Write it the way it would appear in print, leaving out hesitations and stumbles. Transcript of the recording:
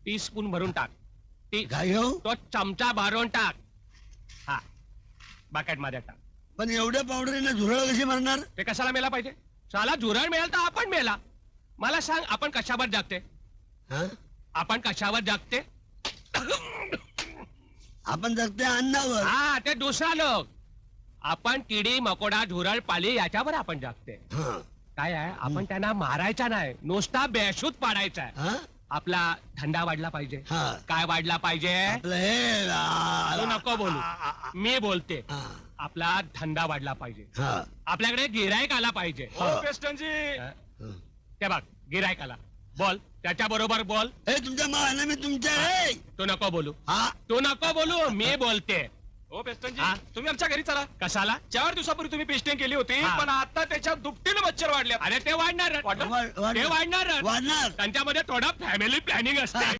Teaspoon भरून टाक. काय हो? तो चमचा भरून टाक. हा, बकेट मध्ये टाक. पण एवढ्या पावडरीने झुरळ कशी मारणार? ते कशाला मेला पाहिजे? साला झुरळ मिळेल तर आपण मेला. मला सांग, आपण कशावर जागते? हा? आपण कशावर जागते? आपण जगते अन्नावर. हा, ते दुसरा लोक. आपण किडी मकोडा झुरळ पाली याच्यावर आपण जागते. हा. काय आहे, आपण त्यांना मारायचा नाही, नुसता बेशुद्ध पाडायचा आहे. हा? आपला धंदा वाढला पाहिजे. हा. काय वाढला पाहिजे? आपलं हे तू नको बोलू, मी बोलते. हा. आपला धंदा वाढला पाहिजे. हा. आपल्याकडे गिरायक आला पाहिजे. हो. पेस्टनजी, हा. ते बघ, गिरायक आला. बोल, त्याच्या बरोबर बोल. हे तुमच्या मावाला मी तुमच्या आहे. तू नको बोलू, हा. तू नको बोलू, मी बोलते. हो पेस्टनजी, हा? तुम्ही आमच्या घरी चला. कशाला? 4 दिवसापूर्वी तुम्ही पेस्टिंग केली होती, हा. पण आता त्याच्या दुपटीने मच्छर वाढले. अरे ते वाढणार, वाढ- ते वाढणार. वाढणार. त्यांच्यामध्ये थोडं फॅमिली प्लॅनिंग असते.